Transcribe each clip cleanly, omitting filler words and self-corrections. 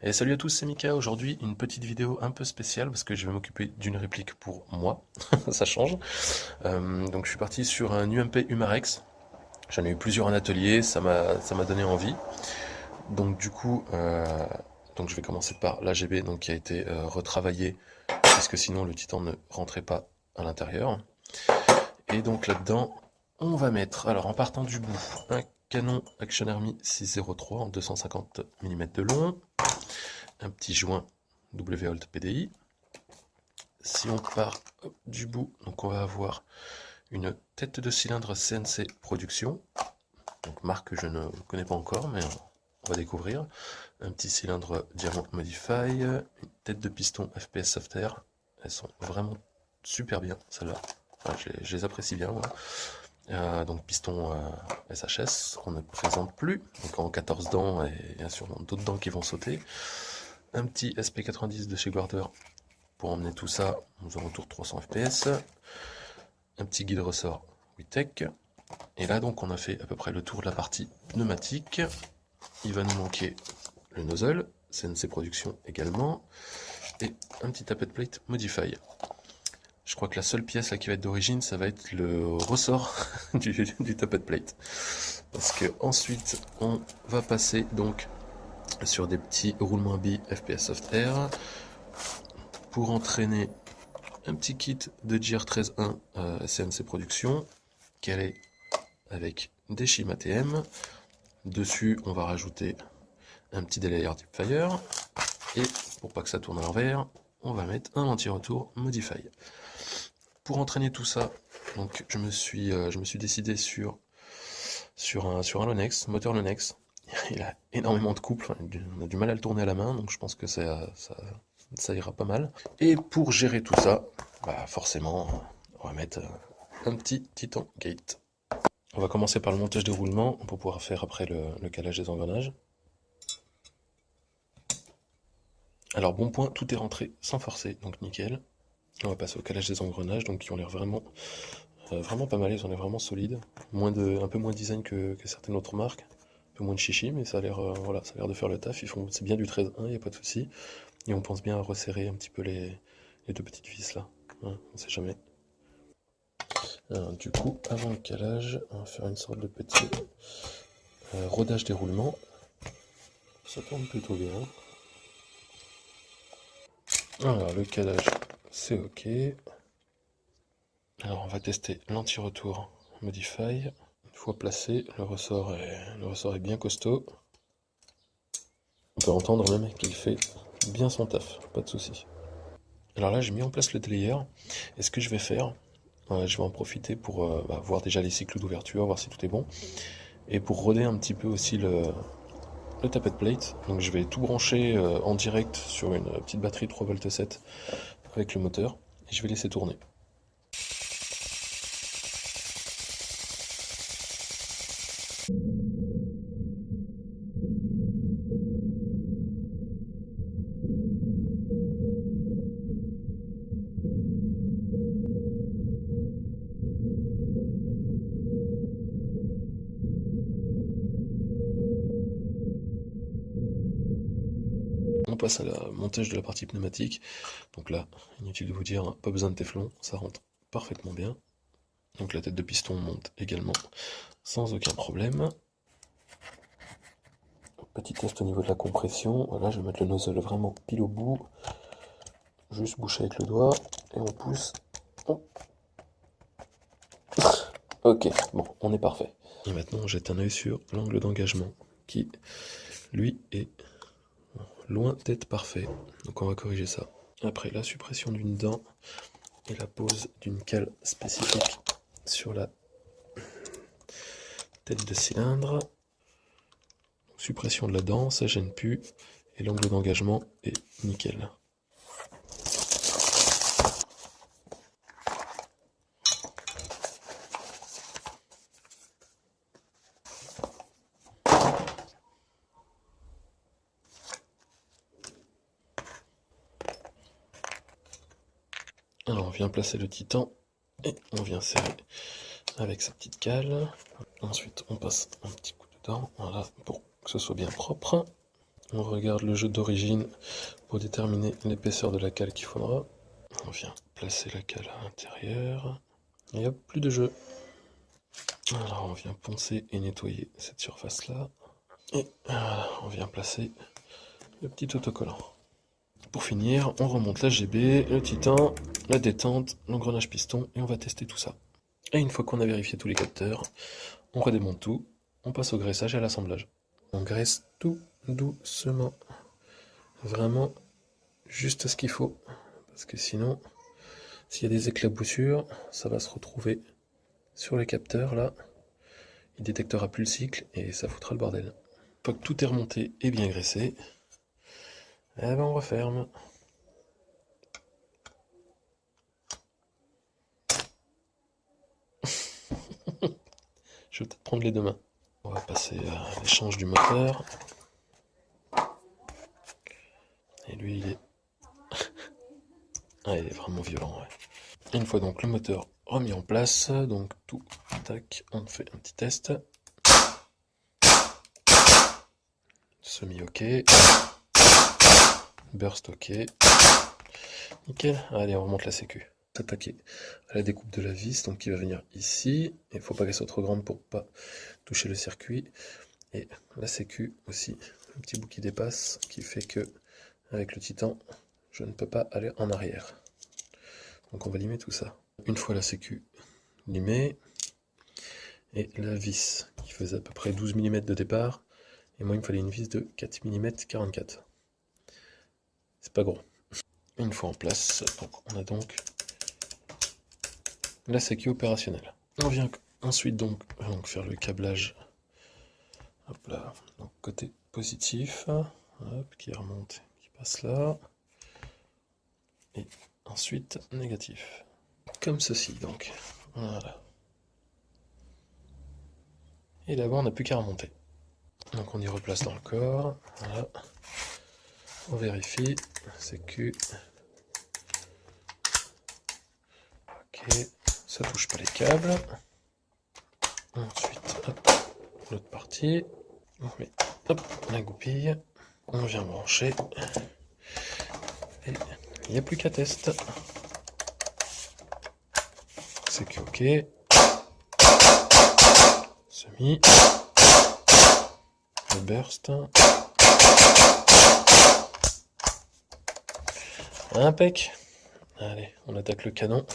Et salut à tous, c'est Mika. Aujourd'hui, une petite vidéo un peu spéciale parce que je vais m'occuper d'une réplique pour moi. Ça change. Donc, je suis parti sur un UMP Humarex. J'en ai eu plusieurs en atelier, ça m'a donné envie. Donc, du coup, donc je vais commencer par l'AGB donc, qui a été retravaillé puisque sinon le titan ne rentrait pas à l'intérieur. Et donc là-dedans, on va mettre, alors en partant du bout, un canon Action Army 603 en 250 mm de long, un petit joint WHolt PDI. Si on part du bout, donc on va avoir une tête de cylindre CNC Production, donc marque que je ne connais pas encore, mais on va découvrir. Un petit cylindre Diamond Modify, une tête de piston FPS Softair. Elles sont vraiment super bien, celles-là. Enfin, je les apprécie bien. Donc piston SHS qu'on ne présente plus, donc en 14 dents et bien sûr d'autres dents qui vont sauter. Un petit SP90 de chez Guarder pour emmener tout ça aux alentours de 300 fps. Un petit guide ressort WeTech. Et là donc on a fait à peu près le tour de la partie pneumatique. Il va nous manquer le nozzle, CNC Production également, et un petit tappet plate Modify. Je crois que la seule pièce là qui va être d'origine, ça va être le ressort du tappet plate. Parce que ensuite, on va passer donc sur des petits roulements billes FPS Softair pour entraîner un petit kit de JR131 CNC Production, calé avec des shims ATM. Dessus, on va rajouter un petit delayer Deepfire. Et pour pas que ça tourne à l'envers, on va mettre un anti-retour Modify. Pour entraîner tout ça, donc je me suis décidé sur un Lonex, moteur Lonex. Il a énormément de couple, on a du mal à le tourner à la main, donc je pense que ça ira pas mal. Et pour gérer tout ça, bah forcément, on va mettre un petit Titan Gate. On va commencer par le montage des roulements pour pouvoir faire après le calage des engrenages. Alors bon point, tout est rentré sans forcer, donc nickel. On va passer au calage des engrenages, donc qui ont l'air vraiment pas mal, ils ont l'air vraiment solides. Un peu moins design que certaines autres marques, un peu moins de chichi, mais ça a l'air voilà, ça a l'air de faire le taf. C'est bien du 13.1, il n'y a pas de souci. Et on pense bien à resserrer un petit peu les deux petites vis là, hein, on sait jamais. Alors, du coup, avant le calage, on va faire une sorte de petit rodage des roulements. Ça tourne plutôt bien. Alors, le calage, c'est ok. Alors, on va tester l'anti-retour Modify. Une fois placé, le ressort est bien costaud. On peut entendre même qu'il fait bien son taf, pas de souci. Alors là, j'ai mis en place le delayer. Et ce que je vais faire, je vais en profiter pour voir déjà les cycles d'ouverture, voir si tout est bon. Et pour roder un petit peu aussi le tappet plate. Donc je vais tout brancher en direct sur une petite batterie 3V7 avec le moteur. Et je vais laisser tourner. On passe à la montage de la partie pneumatique. Donc là, inutile de vous dire, hein, pas besoin de téflon, ça rentre parfaitement bien. Donc la tête de piston monte également sans aucun problème. Petit test au niveau de la compression. Voilà, je vais mettre le nozzle vraiment pile au bout. Juste boucher avec le doigt et on pousse. Ok, bon, on est parfait. Et maintenant, on jette un œil sur l'angle d'engagement qui, lui, est loin d'être parfait. Donc on va corriger ça. Après la suppression d'une dent et la pose d'une cale spécifique sur la tête de cylindre. Suppression de la dent, ça gêne plus. Et l'angle d'engagement est nickel. Alors on vient placer le titan et on vient serrer avec sa petite cale. Ensuite on passe un petit coup de dent, voilà, pour que ce soit bien propre. On regarde le jeu d'origine pour déterminer l'épaisseur de la cale qu'il faudra. On vient placer la cale à l'intérieur. Et hop, plus de jeu. Alors on vient poncer et nettoyer cette surface-là. Et on vient placer le petit autocollant. Pour finir, on remonte la GB, le titan, la détente, l'engrenage piston et on va tester tout ça. Et une fois qu'on a vérifié tous les capteurs, on redémonte tout, on passe au graissage et à l'assemblage. On graisse tout doucement. Vraiment juste ce qu'il faut. Parce que sinon, s'il y a des éclaboussures, ça va se retrouver sur les capteurs là. Il détectera plus le cycle et ça foutra le bordel. Une fois que tout est remonté et bien graissé, eh ben on referme. Je vais peut-être prendre les deux mains. On va passer à l'échange du moteur. Et lui, il est... ah, il est vraiment violent, ouais. Et une fois donc le moteur remis en place, donc tout, tac, on fait un petit test. Semi-ok. Burst ok. Nickel. Allez, on remonte la sécu. S'attaquer à la découpe de la vis, donc qui va venir ici. Il ne faut pas qu'elle soit trop grande pour pas toucher le circuit. Et la sécu aussi, un petit bout qui dépasse, qui fait que avec le titan, je ne peux pas aller en arrière. Donc on va limer tout ça. Une fois la sécu limée, et la vis qui faisait à peu près 12 mm de départ, et moi il me fallait une vis de 4 mm 44. C'est pas gros. Une fois en place, donc on a donc la sécu opérationnelle. On vient ensuite donc faire le câblage. Hop là, donc côté positif, hop, qui remonte, qui passe là, et ensuite négatif, comme ceci donc, voilà. Et là-bas on n'a plus qu'à remonter. Donc on y replace dans le corps, voilà. On vérifie, sécu, ok, ça touche pas les câbles. Ensuite, hop, l'autre partie, on met hop, la goupille, on vient brancher, et il n'y a plus qu'à test. Sécu ok, semi, le burst, impec. Allez, on attaque le canon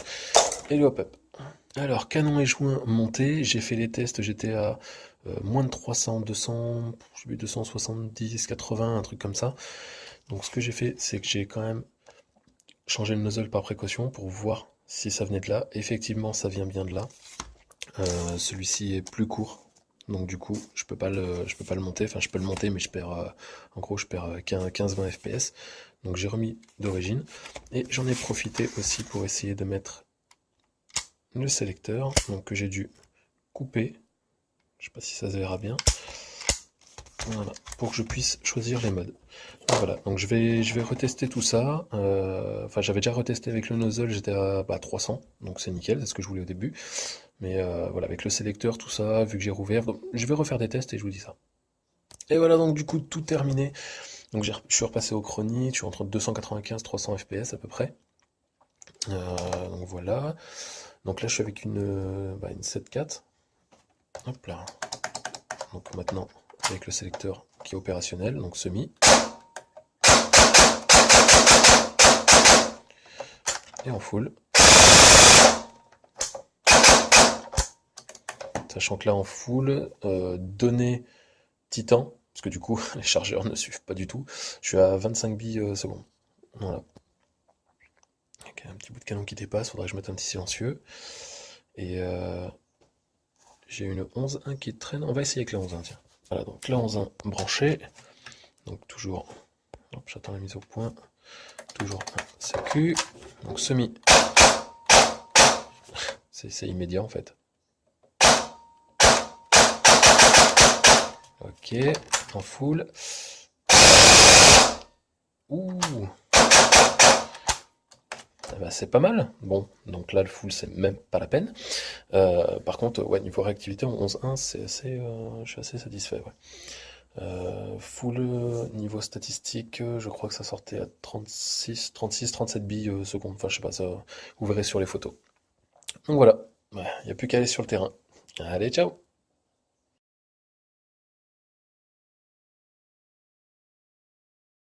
et le hop-up. Alors, canon et joint monté, j'ai fait les tests, j'étais à moins de 300, 200, je sais plus, 270, 80, un truc comme ça. Donc ce que j'ai fait, c'est que j'ai quand même changé le nozzle par précaution pour voir si ça venait de là. Effectivement, ça vient bien de là. Celui-ci est plus court. Donc du coup, je peux pas le monter, enfin je peux le monter mais je perds en gros je perds 15-20 fps. Donc j'ai remis d'origine et j'en ai profité aussi pour essayer de mettre le sélecteur, donc que j'ai dû couper. Je sais pas si ça se verra bien. Voilà, pour que je puisse choisir les modes. Donc voilà, donc je vais retester tout ça. Enfin, j'avais déjà retesté avec le nozzle, j'étais à 300, donc c'est nickel, c'est ce que je voulais au début. Mais voilà, avec le sélecteur, tout ça, vu que j'ai rouvert, donc je vais refaire des tests et je vous dis ça. Et voilà, donc du coup, tout terminé. Donc je suis repassé au chronie, je suis entre 295-300 fps à peu près. Donc voilà. Donc là, je suis avec une 7.4. Hop là. Donc maintenant, avec le sélecteur qui est opérationnel, donc semi. Et en full. Sachant que là en full, données titan, parce que du coup les chargeurs ne suivent pas du tout, je suis à 25 billes secondes. Voilà. Okay, un petit bout de canon qui dépasse, faudrait que je mette un petit silencieux. Et j'ai une 11.1 qui traîne, on va essayer avec la 11.1, tiens. Voilà, donc la 11.1 branchée, donc toujours, j'attends la mise au point, toujours un sécu, donc semi, c'est immédiat en fait. Ok, en full. Ouh, bah, c'est pas mal. Bon, donc là le full c'est même pas la peine. Par contre, ouais, niveau réactivité en 11.1, c'est assez, je suis assez satisfait. Ouais. Full niveau statistique, je crois que ça sortait à 36, 37 billes secondes. Enfin, je sais pas, ça, vous verrez sur les photos. Donc voilà, il n'y a plus qu'à aller sur le terrain. Allez, ciao!